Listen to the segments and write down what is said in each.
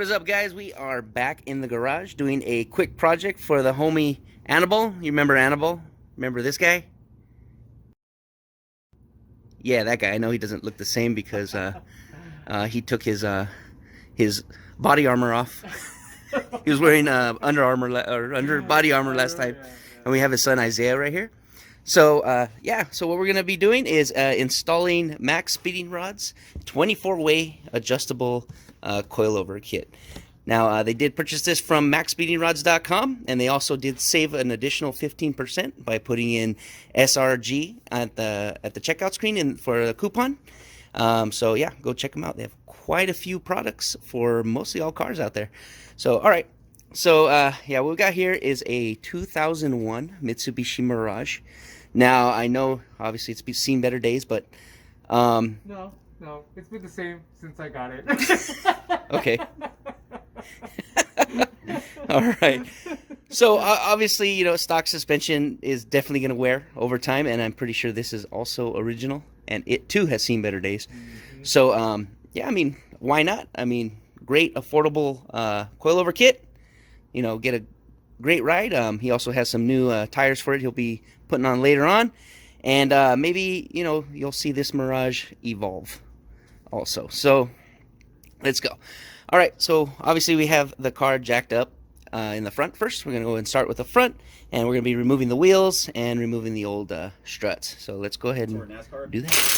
What is up, guys? We are back in the garage doing a quick project for the homie Annabelle. You remember Annabelle? Remember this guy? Yeah, that guy. I know he doesn't look the same because he took his body armor off. He was wearing under body armor last time, and we have his son Isaiah right here. So yeah, so what we're gonna be doing is installing Maxpeedingrods 24-way adjustable coilover kit. Now they did purchase this from Maxpeedingrods.com, and they also did save an additional 15% by putting in SRG at the checkout screen for a coupon. So yeah, go check them out. They have quite a few products for mostly all cars out there. So all right, so yeah, what we got here is a 2001 Mitsubishi Mirage. Now I know obviously it's seen better days, but no, it's been the same since I got it. Okay. All right. So obviously, you know, stock suspension is definitely going to wear over time, and I'm pretty sure this is also original, and it too has seen better days. So yeah, I mean, why not? I mean, great affordable coilover kit. You know, get a great ride. He also has some new tires for it he'll be putting on later on, and maybe, you know, you'll see this Mirage evolve also. So let's go. All right, so obviously we have the car jacked up in the front first. We're going to go and start with the front, and we're going to be removing the wheels and removing the old struts. So let's go ahead and do that.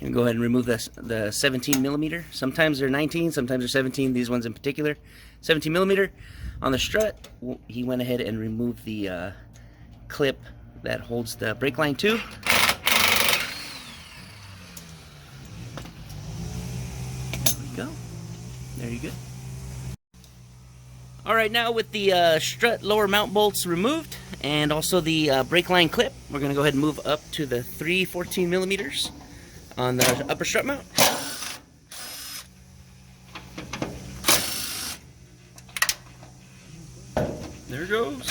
And go ahead and remove the 17 millimeter. Sometimes they're 19, sometimes they're 17. These ones in particular, 17 millimeter. On the strut, he went ahead and removed the clip that holds the brake line too. There we go. There you go. All right, now with the strut lower mount bolts removed and also the brake line clip, we're going to go ahead and move up to the 3/14 millimeters on the upper strut mount. There it goes.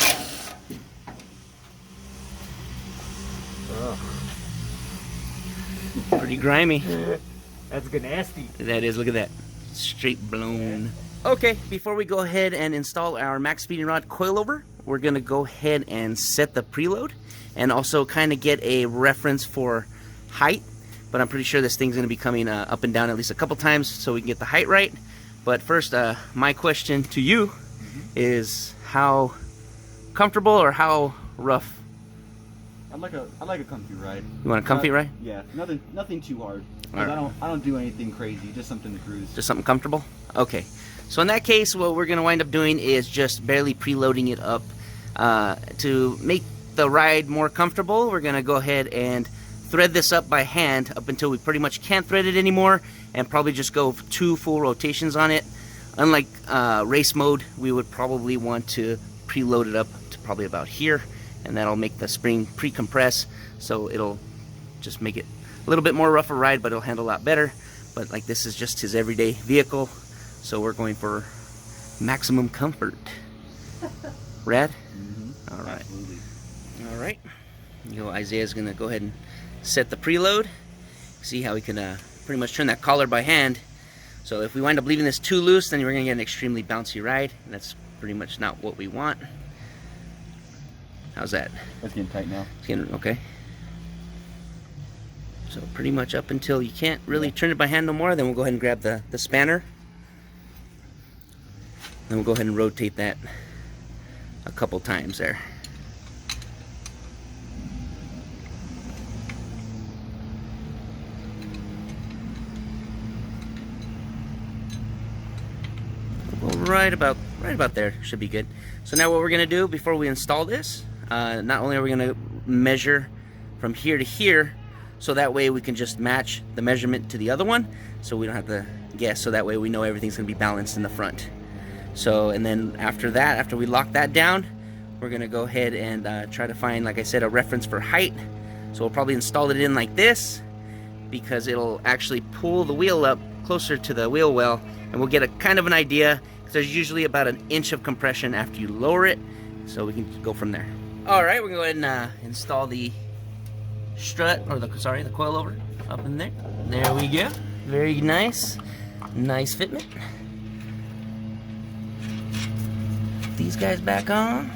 Pretty grimy. That's good, nasty. That is, look at that. Straight blown. Okay, before we go ahead and install our Maxpeedingrod coilover, we're going to go ahead and set the preload and also kind of get a reference for height. But I'm pretty sure this thing's going to be coming up and down at least a couple times so we can get the height right. But first, my question to you is how comfortable or how rough? I like a comfy ride. You want a comfy ride? Yeah, nothing too hard. Right. I don't do anything crazy. Just something to cruise. Just something comfortable? Okay. So in that case, what we're going to wind up doing is just barely preloading it up. To make the ride more comfortable, we're going to go ahead and thread this up by hand up until we pretty much can't thread it anymore, and probably just go 2 full rotations on it. Unlike race mode, we would probably want to preload it up to probably about here, and that'll make the spring pre-compress, so it'll just make it a little bit more rougher ride, but it'll handle a lot better. But like, this is just his everyday vehicle, so we're going for maximum comfort. Rad? All right. Absolutely. All right. You know, Isaiah's gonna go ahead and set the preload. See how we can pretty much turn that collar by hand. So if we wind up leaving this too loose, then we're gonna get an extremely bouncy ride, and that's pretty much not what we want. How's that? That's getting tight now. It's getting okay. So pretty much up until you can't really turn it by hand no more, then we'll go ahead and grab the spanner. Then we'll go ahead and rotate that a couple times there. Right about there should be good. So now what we're gonna do before we install this, not only are we gonna measure from here to here, so that way we can just match the measurement to the other one, so we don't have to guess, so that way we know everything's gonna be balanced in the front. So, and then after that, after we lock that down, we're gonna go ahead and try to find, like I said, a reference for height. So we'll probably install it in like this, because it'll actually pull the wheel up closer to the wheel well, and we'll get a kind of an idea. There's usually about 1 inch of compression after you lower it, so we can go from there. All right, we're going to go ahead and install the strut, or the coilover up in there. There we go. Very nice. Nice fitment. Put these guys back on.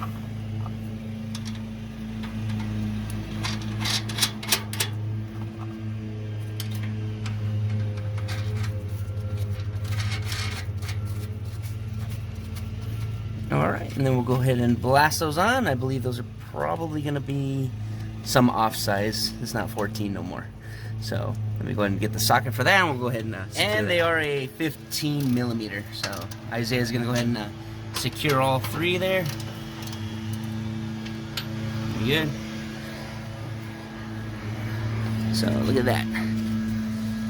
All right, and then we'll go ahead and blast those on. I believe those are probably going to be some off size. It's not 14 no more. So let me go ahead and get the socket for that, and we'll go ahead and and they are a 15 millimeter. So Isaiah's going to go ahead and secure all three there. Pretty good. So look at that.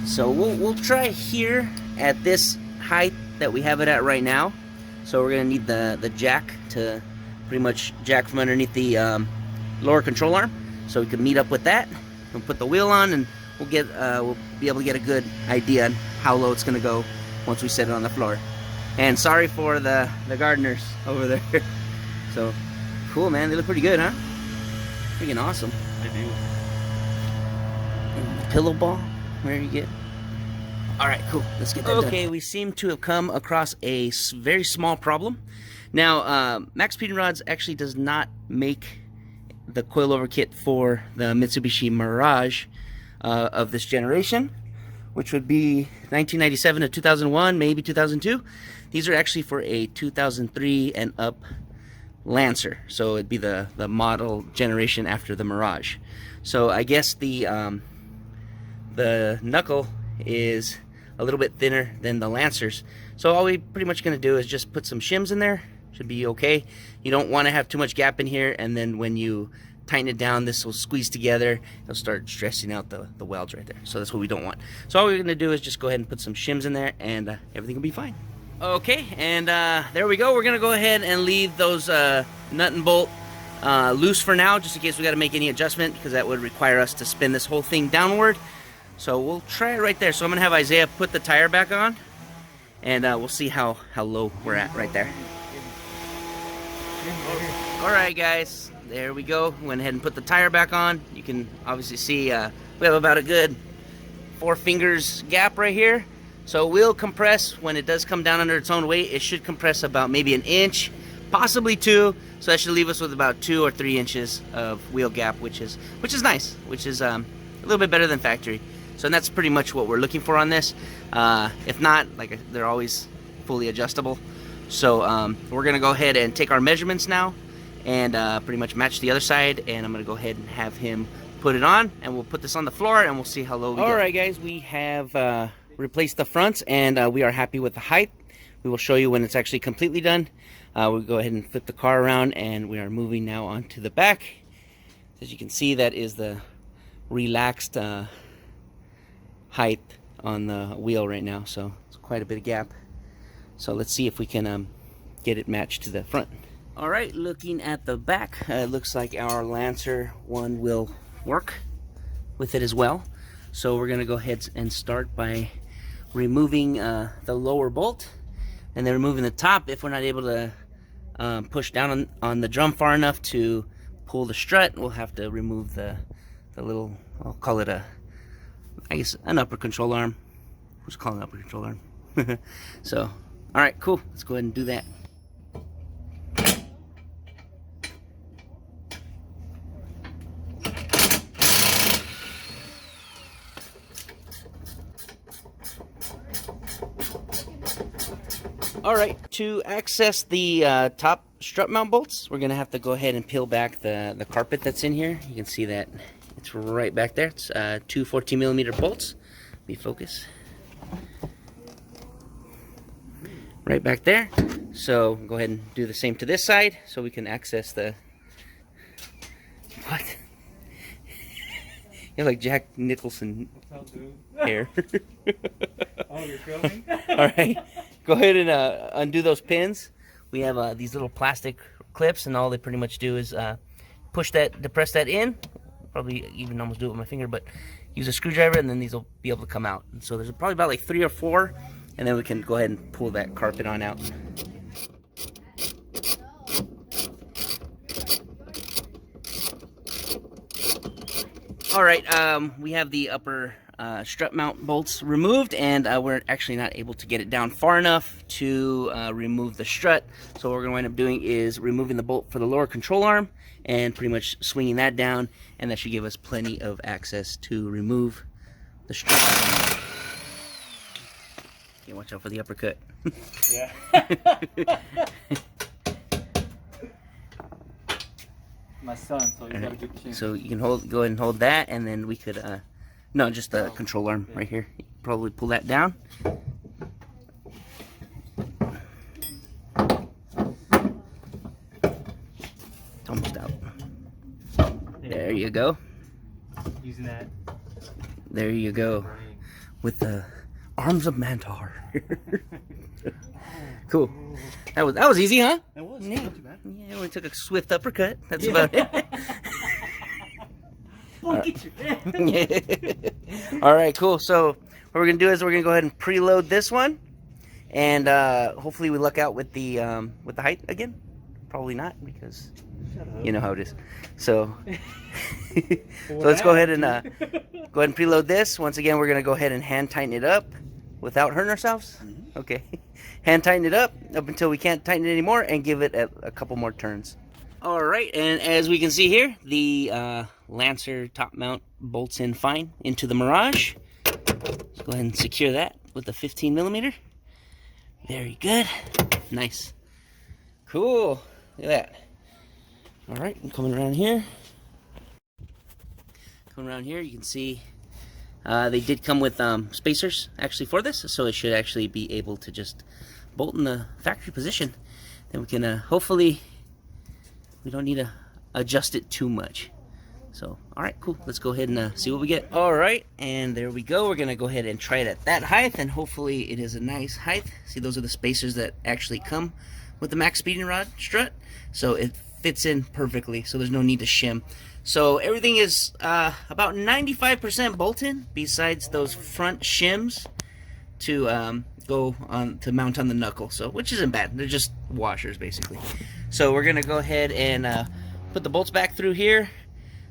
So we'll try here at this height that we have it at right now. So we're gonna need the jack to pretty much jack from underneath the lower control arm, so we can meet up with that. We'll put the wheel on, and we'll be able to get a good idea on how low it's gonna go once we set it on the floor. And sorry for the gardeners over there. So cool, man. They look pretty good, huh? Freaking awesome. I do. And the pillow ball, where you get. All right, cool. Let's get that done. Okay, we seem to have come across a very small problem. Now, Maxpeedingrods actually does not make the coilover kit for the Mitsubishi Mirage of this generation, which would be 1997 to 2001, maybe 2002. These are actually for a 2003 and up Lancer, so it'd be the model generation after the Mirage. So I guess the knuckle is a little bit thinner than the Lancers. So all we pretty much going to do is just put some shims in there. Should be okay. You don't want to have too much gap in here, and then when you tighten it down, this will squeeze together. It'll start stressing out the welds right there. So that's what we don't want. So all we're going to do is just go ahead and put some shims in there, and everything will be fine. Okay, and there we go. We're going to go ahead and leave those nut and bolt loose for now, just in case we got to make any adjustment, because that would require us to spin this whole thing downward. So we'll try it right there. So I'm going to have Isaiah put the tire back on, and we'll see how low we're at right there. Alright guys, there we go. Went ahead and put the tire back on. You can obviously see we have about a good 4 fingers gap right here. So we'll compress when it does come down under its own weight. It should compress about maybe 1 inch, possibly 2. So that should leave us with about 2 or 3 inches of wheel gap, which is nice, which is a little bit better than factory. So that's pretty much what we're looking for on this. If not, like, they're always fully adjustable. So we're gonna go ahead and take our measurements now and pretty much match the other side, and I'm gonna go ahead and have him put it on, and we'll put this on the floor and we'll see how low we go. Alright guys, we have replaced the fronts, and we are happy with the height. We will show you when it's actually completely done. We'll go ahead and flip the car around, and we are moving now onto the back. As you can see, that is the relaxed height on the wheel right now, so it's quite a bit of gap. So let's see if we can get it matched to the front. All right, looking at the back, it looks like our Lancer one will work with it as well. So we're gonna go ahead and start by removing the lower bolt, and then removing the top. If we're not able to push down on the drum far enough to pull the strut, we'll have to remove the little, I'll call it I guess an upper control arm. Who's calling upper control arm? So, alright, cool. Let's go ahead and do that. Alright, to access the top strut mount bolts, we're going to have to go ahead and peel back the carpet that's in here. You can see that it's right back there. It's 2 14mm bolts. Let me focus. Right back there. So go ahead and do the same to this side so we can access the... What? You're like Jack Nicholson hair. Oh, you're filming? Alright, go ahead and undo those pins. We have these little plastic clips, and all they pretty much do is depress that in. Probably even almost do it with my finger, but use a screwdriver, and then these will be able to come out. And so there's probably about like 3 or 4, and then we can go ahead and pull that carpet on out. All right, we have the upper strut mount bolts removed, and we're actually not able to get it down far enough to remove the strut. So what we're going to wind up doing is removing the bolt for the lower control arm and pretty much swinging that down, and that should give us plenty of access to remove the strut. Okay, watch out for the uppercut. Yeah. My son, so he's got a good chin. So you can go ahead and hold that, and then we could, no, just the control arm right here. Probably pull that down. It's almost out. There you go. Using that. There you go. With the arms of Mantar. Cool. That was easy, huh? It was. Yeah. Not too bad. Yeah, we took a swift uppercut. That's about it. All right, cool. So what we're gonna do is we're gonna go ahead and preload this one, and hopefully we luck out with the height again. Probably not, because you know how it is. So, so let's go ahead and preload this. Once again, we're gonna go ahead and hand tighten it up without hurting ourselves. Okay, hand tighten it up until we can't tighten it anymore, and give it a couple more turns. All right, and as we can see here, the Lancer top mount bolts in fine into the Mirage. Let's go ahead and secure that with a 15mm. Very good. Nice. Cool. Look at that. All right, I'm coming around here. Coming around here, you can see they did come with spacers actually for this, so it should actually be able to just bolt in the factory position. Then we can hopefully, we don't need to adjust it too much. So, all right, cool. Let's go ahead and see what we get. All right, and there we go. We're gonna go ahead and try it at that height, and hopefully it is a nice height. See, those are the spacers that actually come with the Maxpeedingrod strut, so it fits in perfectly, so there's no need to shim. So everything is about 95% bolted, besides those front shims to go on to mount on the knuckle. So, which isn't bad. They're just washers basically. So we're gonna go ahead and put the bolts back through here,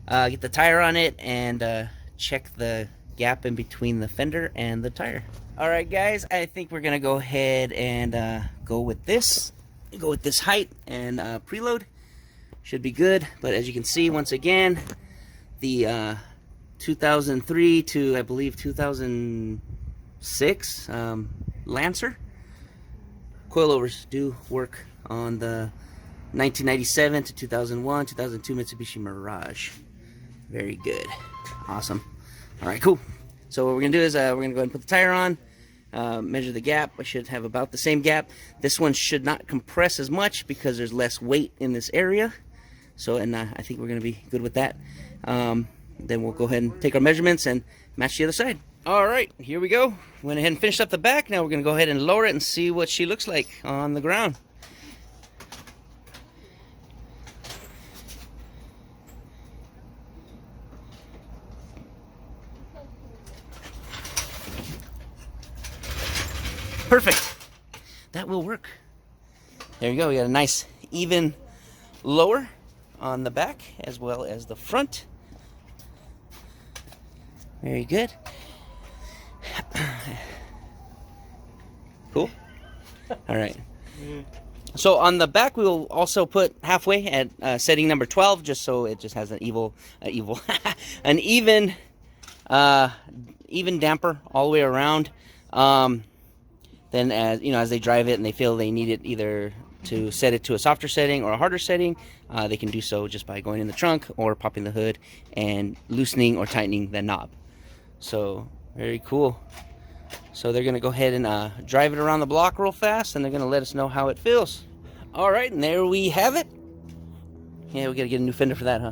get the tire on it, and check the gap in between the fender and the tire. All right, guys, I think we're gonna go ahead and go with this height and preload. Should be good, but as you can see, once again, the 2003 to, I believe, 2006 Lancer coilovers do work on the 1997 to 2001, 2002 Mitsubishi Mirage. Very good. Awesome. All right, cool. So what we're going to do is we're going to go ahead and put the tire on, measure the gap. I should have about the same gap. This one should not compress as much because there's less weight in this area. So, and I think we're going to be good with that. Then we'll go ahead and take our measurements and match the other side. All right, here we go. Went ahead and finished up the back. Now we're going to go ahead and lower it and see what she looks like on the ground. Perfect. That will work. There you go. We got a nice even lower on the back as well as the front. Very good. Cool. All right. So on the back, we will also put halfway at setting number 12, just so it just has an an even damper all the way around. Then, as you know, as they drive it and they feel they need it either to set it to a softer setting or a harder setting, they can do so just by going in the trunk or popping the hood and loosening or tightening the knob. So, very cool. So they're going to go ahead and drive it around the block real fast, and they're going to let us know how it feels. All right, and there we have it. Yeah, we got to get a new fender for that, huh?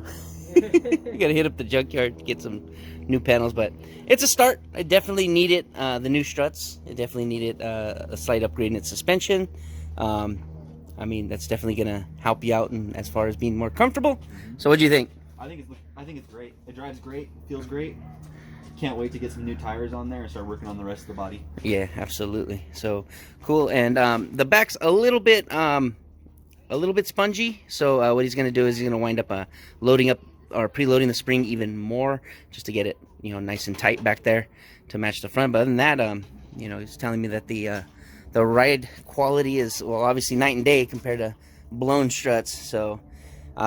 We got to hit up the junkyard to get some new panels, but it's a start. I definitely needed the new struts. It definitely needed a slight upgrade in its suspension. I mean, that's definitely going to help you out in, as far as being more comfortable. So what do you think? I think it's great. It drives great, feels great. Can't wait to get some new tires on there and start working on the rest of the body. Yeah, absolutely. So cool. And the back's a little bit spongy. So what he's going to do is he's going to wind up loading up or preloading the spring even more just to get it, you know, nice and tight back there to match the front. But other than that, you know, he's telling me that the ride quality is, well, obviously night and day compared to blown struts. So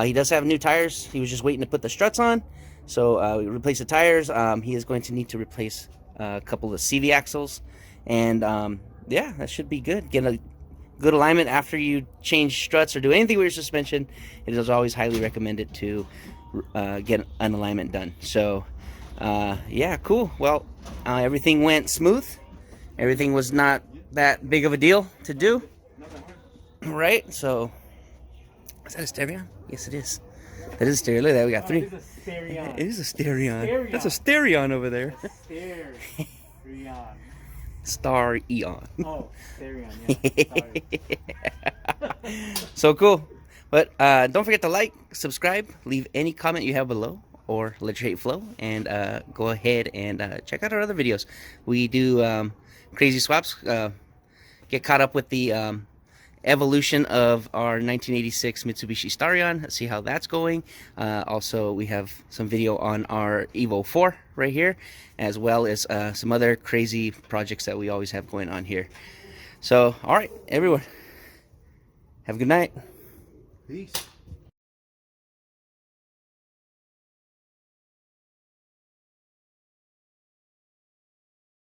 he does have new tires. He was just waiting to put the struts on. So we replaced the tires. He is going to need to replace a couple of CV axles, and yeah, that should be good. Get a good alignment after you change struts or do anything with your suspension. It is always highly recommended to get an alignment done. So yeah, cool. Well, everything went smooth. Everything was not that big of a deal to do, right? So is that a stereo? Yes, it is. That is a stereo. Look at that. We got three. It is a stereo. It is a stereo. Stereo. That's a stereo over there. Stereo. Star Eon. Oh, stereo. Yeah. Sorry. So cool. But don't forget to like, subscribe, leave any comment you have below, or let your hate flow, and go ahead and check out our other videos. We do crazy swaps. Get caught up with the evolution of our 1986 Mitsubishi Starion. See how that's going. Also, we have some video on our Evo 4 right here, as well as some other crazy projects that we always have going on here. So, all right, everyone, have a good night. Peace.